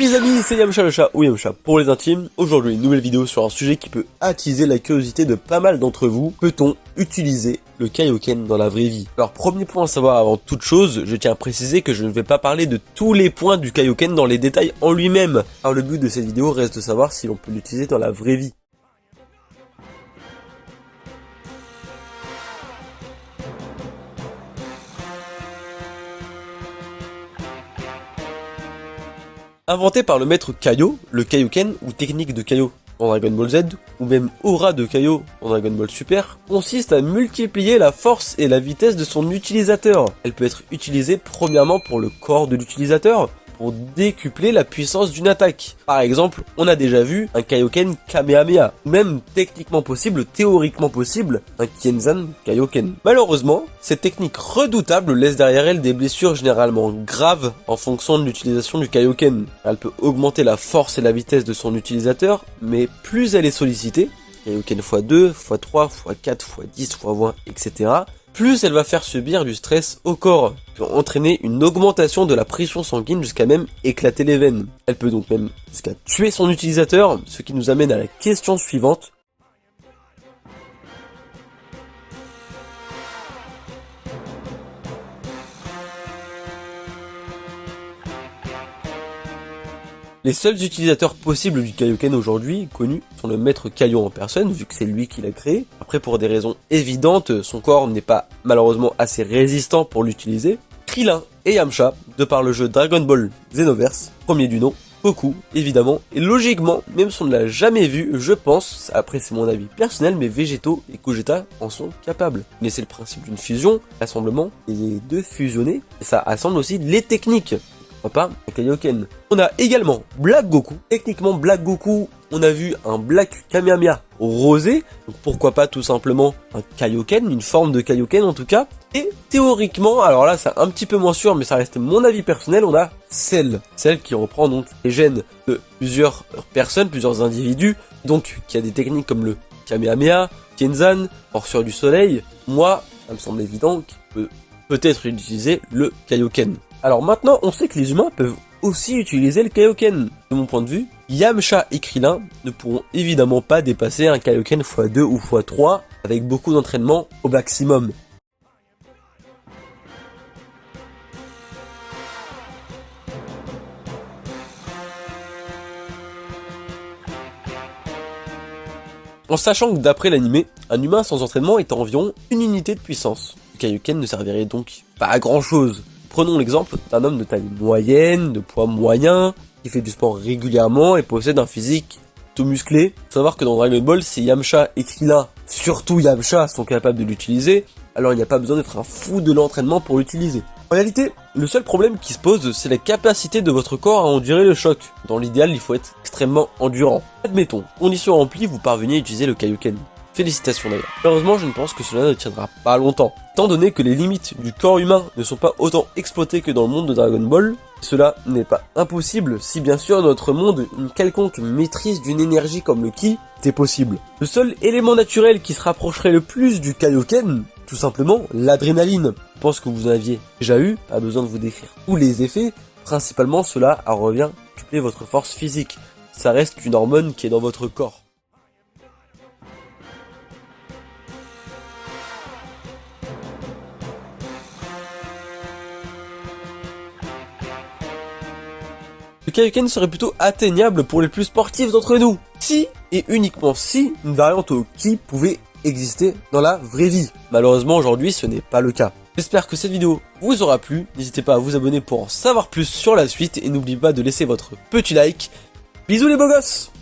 Salut les amis, c'est Yamcha le chat ou Yamcha pour les intimes. Aujourd'hui une nouvelle vidéo sur un sujet qui peut attiser la curiosité de pas mal d'entre vous. Peut-on utiliser le Kaioken dans la vraie vie? Alors premier point à savoir avant toute chose, je tiens à préciser que je ne vais pas parler de tous les points du Kaioken dans les détails en lui-même. Alors le but de cette vidéo reste de savoir si l'on peut l'utiliser dans la vraie vie. Inventé par le maître Kaio, le Kaioken, ou technique de Kaio dans Dragon Ball Z, ou même aura de Kaio dans Dragon Ball Super, consiste à multiplier la force et la vitesse de son utilisateur. Elle peut être utilisée premièrement pour le corps de l'utilisateur, pour décupler la puissance d'une attaque. Par exemple, on a déjà vu un Kaioken Kamehameha, ou même techniquement possible, théoriquement possible, un Kienzan Kaioken. Malheureusement, cette technique redoutable laisse derrière elle des blessures généralement graves en fonction de l'utilisation du Kaioken. Elle peut augmenter la force et la vitesse de son utilisateur, mais plus elle est sollicitée, Kaioken x2, x3, x4, x10, x20, etc., plus elle va faire subir du stress au corps, pour entraîner une augmentation de la pression sanguine jusqu'à même éclater les veines. Elle peut donc même jusqu'à tuer son utilisateur, ce qui nous amène à la question suivante. Les seuls utilisateurs possibles du Kaioken aujourd'hui, connus, sont le maître Kaio en personne, vu que c'est lui qui l'a créé. Après, pour des raisons évidentes, son corps n'est pas malheureusement assez résistant pour l'utiliser. Krillin et Yamcha, de par le jeu Dragon Ball Xenoverse, premier du nom, Goku, évidemment, et logiquement, même si on ne l'a jamais vu, je pense, après c'est mon avis personnel, mais Végétaux et Gogeta en sont capables. Mais c'est le principe d'une fusion, l'assemblement, et les deux fusionnés, et ça assemble aussi les techniques. Pas un Kaioken. On a également Black Goku. Techniquement Black Goku, on a vu un Black Kamehameha rosé. Donc pourquoi pas tout simplement un Kaioken, une forme de Kaioken en tout cas. Et théoriquement, alors là c'est un petit peu moins sûr mais ça reste mon avis personnel, on a Cell. Cell qui reprend donc les gènes de plusieurs personnes, plusieurs individus. Donc qui a des techniques comme le Kamehameha, Kienzan, Morsure du Soleil. Moi, ça me semble évident qu'il peut peut-être utiliser le Kaioken. Alors maintenant, on sait que les humains peuvent aussi utiliser le Kaioken. De mon point de vue, Yamcha et Krillin ne pourront évidemment pas dépasser un Kaioken x2 ou x3 avec beaucoup d'entraînement au maximum. En sachant que d'après l'anime, un humain sans entraînement est à environ une unité de puissance. Le Kaioken ne servirait donc pas à grand chose. Prenons l'exemple d'un homme de taille moyenne, de poids moyen, qui fait du sport régulièrement et possède un physique tout musclé. Faut savoir que dans Dragon Ball, si Yamcha et Krillin, surtout Yamcha, sont capables de l'utiliser, alors il n'y a pas besoin d'être un fou de l'entraînement pour l'utiliser. En réalité, le seul problème qui se pose, c'est la capacité de votre corps à endurer le choc. Dans l'idéal, il faut être extrêmement endurant. Admettons, conditions remplies, vous parvenez à utiliser le Kaioken. Félicitations d'ailleurs. Malheureusement, je ne pense que cela ne tiendra pas longtemps. Étant donné que les limites du corps humain ne sont pas autant exploitées que dans le monde de Dragon Ball, cela n'est pas impossible si bien sûr dans notre monde une quelconque maîtrise d'une énergie comme le Ki était possible. Le seul élément naturel qui se rapprocherait le plus du Kaioken, tout simplement l'adrénaline. Je pense que vous en aviez déjà eu, pas besoin de vous décrire tous les effets, principalement cela revient à tripler votre force physique. Ça reste une hormone qui est dans votre corps. Le Kaioken serait plutôt atteignable pour les plus sportifs d'entre nous. Si, et uniquement si, une variante au Ki pouvait exister dans la vraie vie. Malheureusement aujourd'hui ce n'est pas le cas. J'espère que cette vidéo vous aura plu, n'hésitez pas à vous abonner pour en savoir plus sur la suite et n'oubliez pas de laisser votre petit like. Bisous les beaux gosses!